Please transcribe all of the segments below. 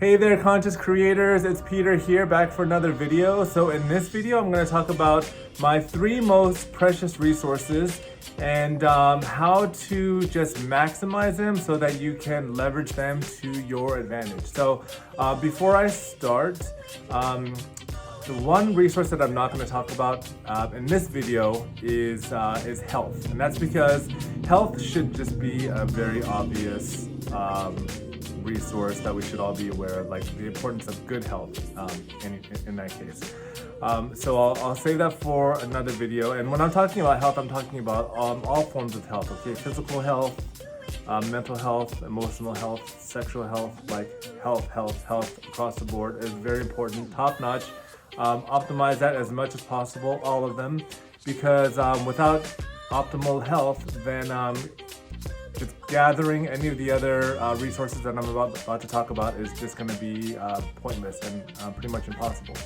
Hey there, conscious creators, it's Peter here, back for another video. So in this video, I'm going to talk about my 3 most precious resources and how to just maximize them so that you can leverage them to your advantage. So before I start, the one resource that I'm not going to talk about in this video is health. And that's because health should just be a very obvious resource that we should all be aware of, like the importance of good health in that case. So I'll save that for another video. And when I'm talking about health, I'm talking about all forms of health, okay? Physical health, mental health, emotional health, sexual health, like health across the board is very important, top notch. Optimize that as much as possible, all of them, because without optimal health, then just gathering any of the other resources that I'm about to talk about is just going to be pointless and pretty much impossible.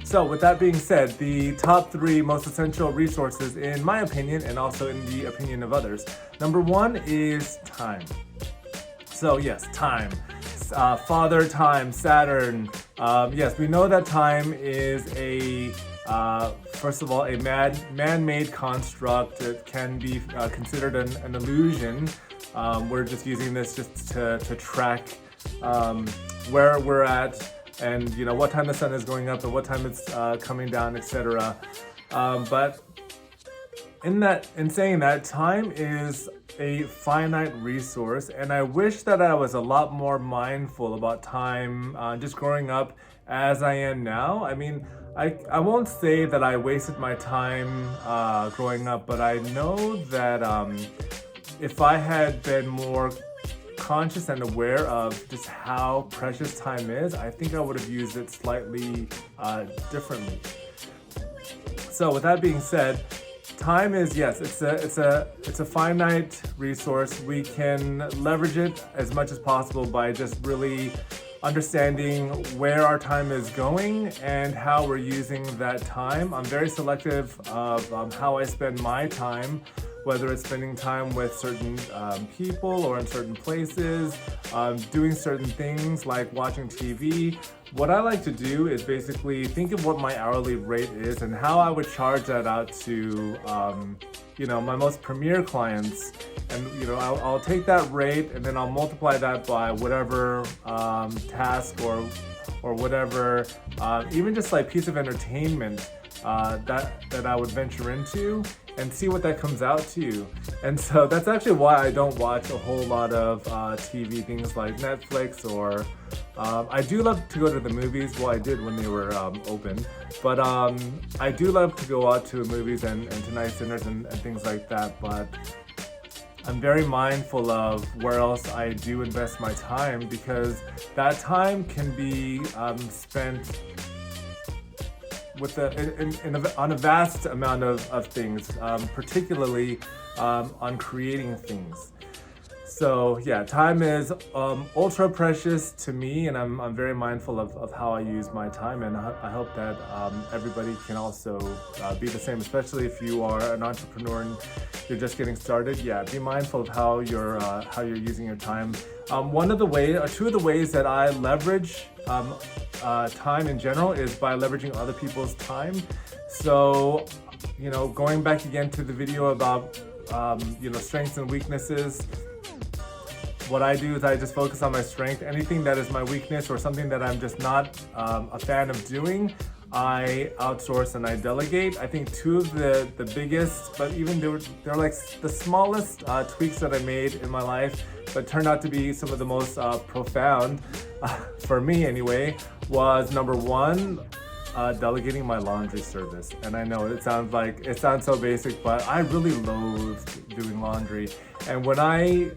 So with that being said, the top 3 most essential resources in my opinion, and also in the opinion of others. Number 1 is time. So yes, time. Father Time, Saturn. Yes, we know that time is first of all, a man-made construct. It can be considered an illusion. We're just using this just to track where we're at, and what time the sun is going up and what time it's coming down, etc. But in saying that, time is a finite resource, and I wish that I was a lot more mindful about time just growing up as I am now. I mean, I won't say that I wasted my time growing up, but I know that if I had been more conscious and aware of just how precious time is, I think I would have used it slightly differently. So with that being said, time is, yes, it's a finite resource. We can leverage it as much as possible by just really understanding where our time is going and how we're using that time. I'm very selective of how I spend my time, whether it's spending time with certain people or in certain places, doing certain things like watching TV. What I like to do is basically think of what my hourly rate is and how I would charge that out to my most premier clients. And I'll take that rate and then I'll multiply that by whatever task or whatever, even just like piece of entertainment that I would venture into, and see what that comes out to. And so that's actually why I don't watch a whole lot of TV, things like Netflix, or I do love to go to the movies. Well, I did when they were open, but I do love to go out to movies and to nice dinners and things like that. But I'm very mindful of where else I do invest my time, because that time can be spent on a vast amount of things, particularly on creating things. So yeah, time is ultra precious to me, and I'm very mindful of how I use my time, and I hope that everybody can also be the same, especially if you are an entrepreneur and you're just getting started. Yeah, be mindful of how you're using your time. One of the ways, or 2 of the ways that I leverage time in general is by leveraging other people's time. So, going back again to the video about strengths and weaknesses, what I do is I just focus on my strength. Anything that is my weakness or something that I'm just not a fan of doing, I outsource and I delegate. I think 2 of the biggest, but even they're like the smallest tweaks that I made in my life, but turned out to be some of the most profound, for me anyway, was number 1, delegating my laundry service. And I know it sounds so basic, but I really loathed doing laundry. And when I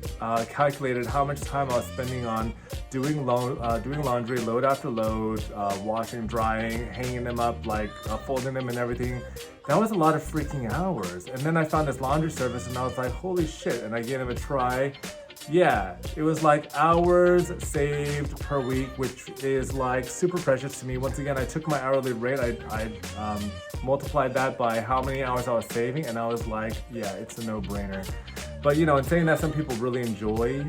calculated how much time I was spending on doing laundry, load after load, washing, drying, hanging them up, like folding them and everything, that was a lot of freaking hours. And then I found this laundry service and I was like, holy shit, and I gave it a try. yeah, it was like hours saved per week, which is like super precious to me. Once again, I took my hourly rate, I multiplied that by how many hours I was saving, and I was like, yeah, it's a no-brainer. But you know, in saying that, some people really enjoy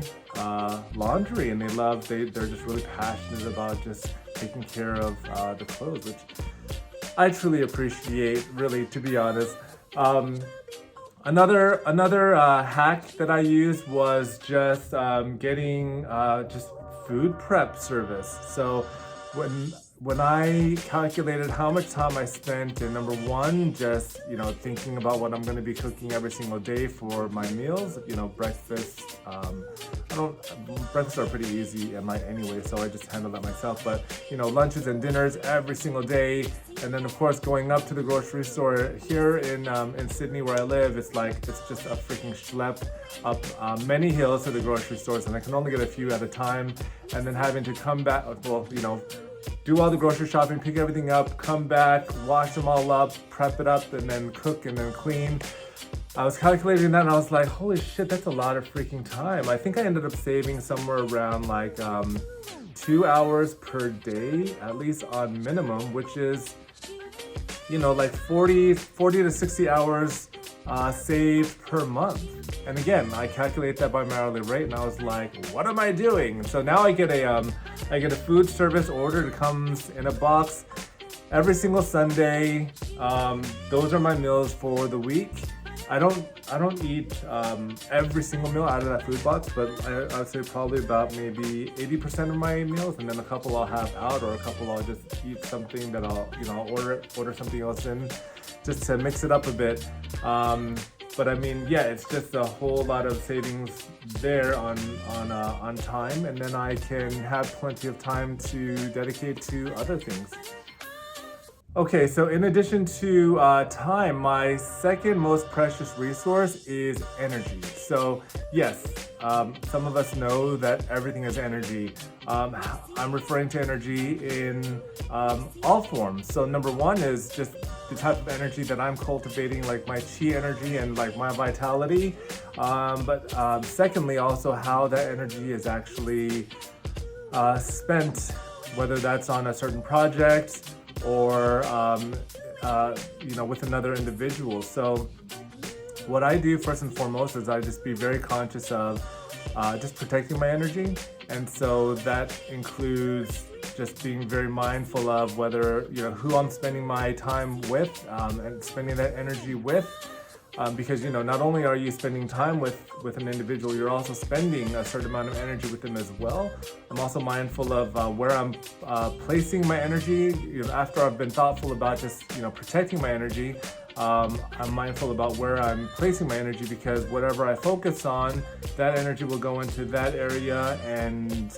laundry, and they're just really passionate about just taking care of the clothes, which I truly appreciate, really, to be honest. Another hack that I used was just getting just food prep service. So when I calculated how much time I spent in, number one, just thinking about what I'm going to be cooking every single day for my meals. Breakfast. Breakfasts are pretty easy in my anyway, so I just handle that myself. But lunches and dinners every single day, and then of course going up to the grocery store here in Sydney where I live, it's just a freaking schlep up many hills to the grocery stores, and I can only get a few at a time, and then having to come back. Well, do all the grocery shopping, pick everything up, come back, wash them all up, prep it up, and then cook and then clean. I was calculating that and I was like, holy shit, that's a lot of freaking time. I think I ended up saving somewhere around 2 hours per day, at least on minimum, which is, like 40 to 60 hours saved per month. And again, I calculate that by my hourly rate, and I was like, what am I doing? And so now I get a food service order that comes in a box every single Sunday. Those are my meals for the week. I don't eat every single meal out of that food box, but I would say probably about maybe 80% of my meals, and then a couple I'll have out, or a couple I'll just eat something that I'll order something else in, just to mix it up a bit. But I mean, yeah, it's just a whole lot of savings there on time, and then I can have plenty of time to dedicate to other things. Okay, so in addition to time, my second most precious resource is energy. So yes, some of us know that everything is energy. I'm referring to energy in all forms. So number one is just the type of energy that I'm cultivating, like my chi energy and like my vitality. But secondly, also how that energy is actually spent, whether that's on a certain project or with another individual. So what I do first and foremost is I just be very conscious of just protecting my energy, and so that includes just being very mindful of whether who I'm spending my time with and spending that energy with. Because not only are you spending time with an individual, you're also spending a certain amount of energy with them as well. I'm also mindful of where I'm placing my energy. After I've been thoughtful about just protecting my energy, I'm mindful about where I'm placing my energy, because whatever I focus on, that energy will go into that area. And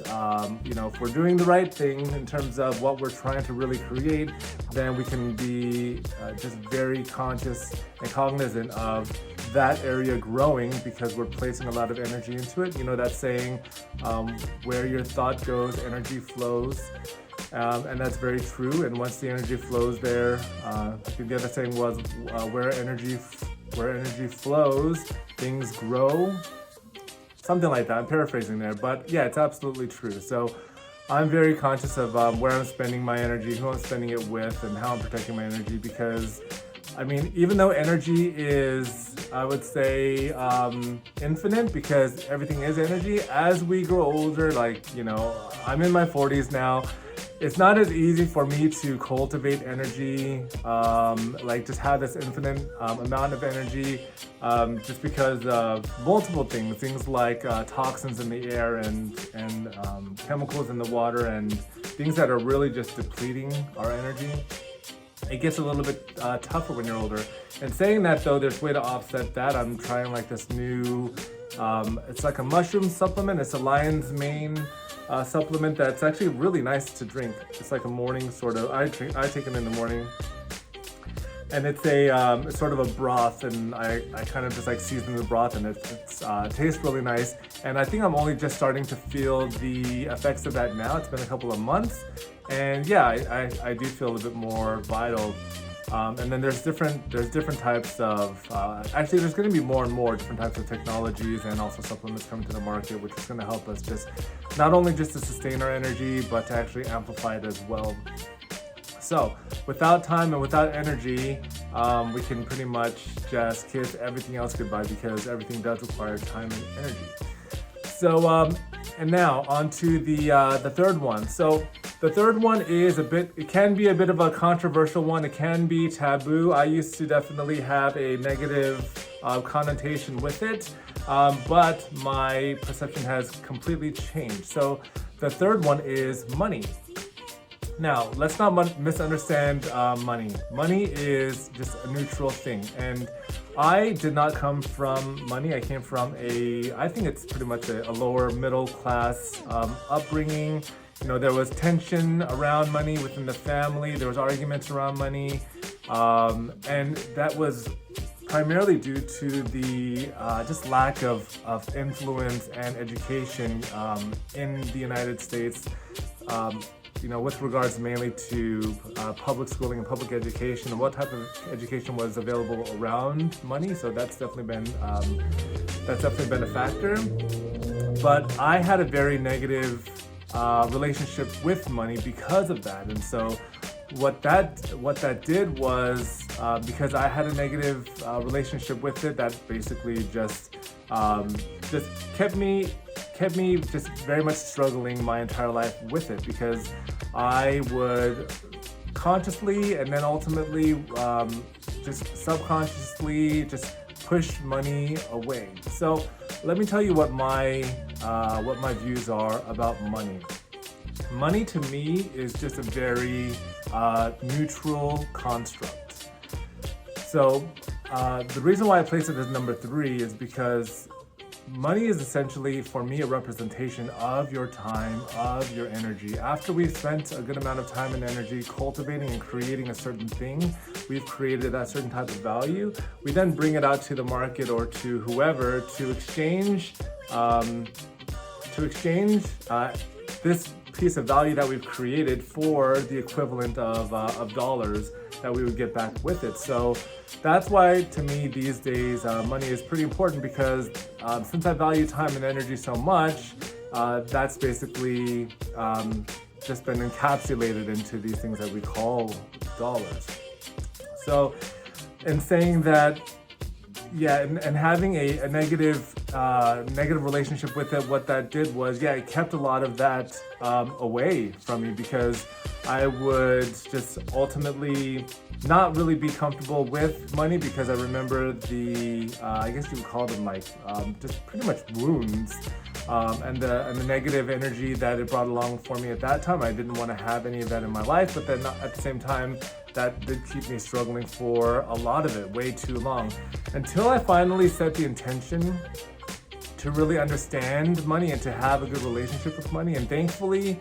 if we're doing the right thing in terms of what we're trying to really create, then we can be just very conscious and cognizant of that area growing, because we're placing a lot of energy into it. That saying, where your thought goes, energy flows. And that's very true. And once the energy flows there, I think the other saying was, where energy flows, things grow. Something like that. I'm paraphrasing there, but yeah, it's absolutely true. So I'm very conscious of where I'm spending my energy, who I'm spending it with, and how I'm protecting my energy. Because I mean, even though energy is, I would say, infinite, because everything is energy, as we grow older, I'm in my 40s now, it's not as easy for me to cultivate energy, just have this infinite amount of energy, just because of multiple things like toxins in the air and chemicals in the water, and things that are really just depleting our energy. It gets a little bit tougher when you're older. And saying that though, there's a way to offset that. I'm trying this new, it's like a mushroom supplement. It's a lion's mane supplement that's actually really nice to drink. It's like a morning sort of, I take it in the morning. And it's it's sort of a broth, and I kind of just season the broth, and it tastes really nice. And I think I'm only just starting to feel the effects of that now. It's been a couple of months, and yeah, I do feel a bit more vital. And then there's different types of, actually there's going to be more and more different types of technologies and also supplements coming to the market, which is going to help us just not only just to sustain our energy, but to actually amplify it as well. So without time and without energy, we can pretty much just kiss everything else goodbye, because everything does require time and energy. So, and now on to the third one. So the third one is it can be a bit of a controversial one. It can be taboo. I used to definitely have a negative connotation with it, but my perception has completely changed. So the third one is money. Now, let's not misunderstand money. Money is just a neutral thing. And I did not come from money. I came from I think it's pretty much a lower middle class upbringing. You know, there was tension around money within the family. There was arguments around money. And that was primarily due to the just lack of influence and education in the United States. You know, with regards mainly to public schooling and public education, and what type of education was available around money. So that's definitely been a factor. But I had a very negative relationship with money because of that, and so what that did was because I had a negative relationship with it, that basically just kept me just very much struggling my entire life with it, because I would consciously and then ultimately just subconsciously just push money away. So let me tell you what my views are about money. Money to me is just a very neutral construct. So the reason why I place it as number 3 is because money is essentially, for me, a representation of your time, of your energy. After we've spent a good amount of time and energy cultivating and creating a certain thing, we've created that certain type of value. We then bring it out to the market or to whoever to exchange this piece of value that we've created for the equivalent of dollars that we would get back with it. So that's why, to me, these days, money is pretty important, because since I value time and energy so much, that's basically just been encapsulated into these things that we call dollars. So in saying that, yeah, and having a negative relationship with it, what that did was, yeah, it kept a lot of that away from me, because I would just ultimately not really be comfortable with money, because I remember I guess you would call them like just pretty much wounds, and the negative energy that it brought along for me at that time. I didn't want to have any of that in my life, but then at the same time, that did keep me struggling for a lot of it, way too long, until I finally set the intention to really understand money and to have a good relationship with money. And thankfully,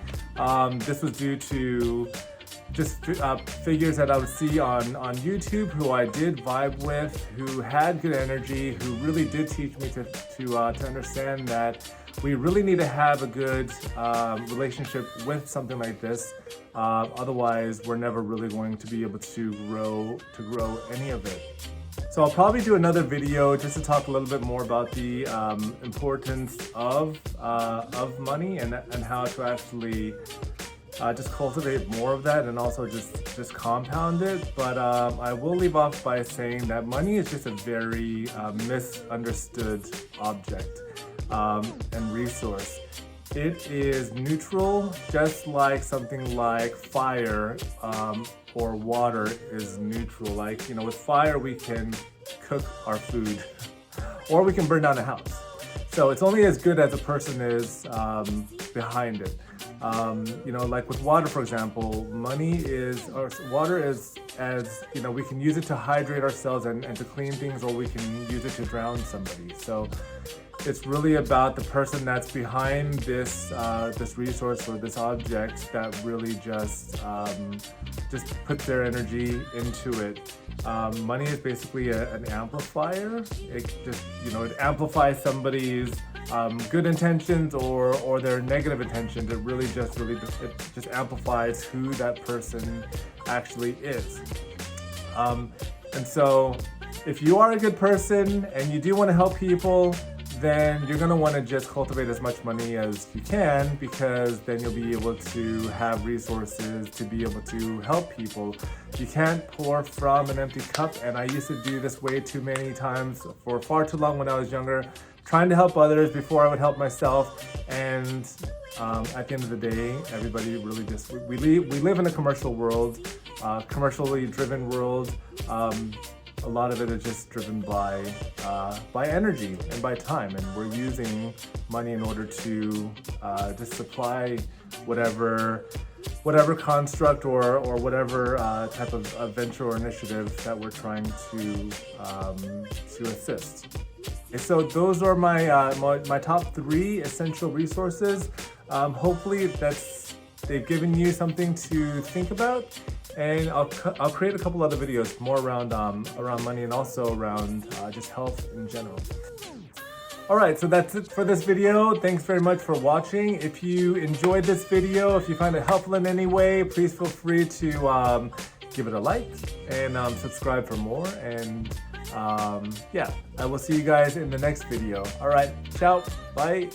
this was due to just figures that I would see on YouTube who I did vibe with, who had good energy, who really did teach me to understand that we really need to have a good relationship with something like this. Otherwise, we're never really going to be able to grow any of it. So I'll probably do another video just to talk a little bit more about the importance of money and how to actually just cultivate more of that, and also just compound it. But I will leave off by saying that money is just a very misunderstood object and resource. It is neutral, just like something like fire or water is neutral. Like, you know, with fire we can cook our food or we can burn down a house. So it's only as good as a person is behind it. You know, like with water, for example, water is, as you know, we can use it to hydrate ourselves and to clean things, or we can use it to drown somebody. So it's really about the person that's behind this resource or this object that really just puts their energy into it. Money is basically an amplifier. It just, you know, it amplifies somebody's good intentions or their negative intentions. It really just amplifies who that person actually is. And so if you are a good person and you do want to help people, then you're going to want to just cultivate as much money as you can, because then you'll be able to have resources to be able to help people. You can't pour from an empty cup, and I used to do this way too many times for far too long when I was younger, trying to help others before I would help myself. And at the end of the day, everybody really just, we live in a commercial world, commercially driven world. A lot of it is just driven by energy and by time, and we're using money in order to just supply whatever construct or whatever type of venture or initiative that we're trying to assist. And so those are my top 3 essential resources. Hopefully they've given you something to think about. And I'll create a couple other videos more around money, and also around just health in general. All right, so that's it for this video. Thanks very much for watching. If you enjoyed this video, if you find it helpful in any way, please feel free to give it a like and subscribe for more. And yeah, I will see you guys in the next video. All right, ciao, bye.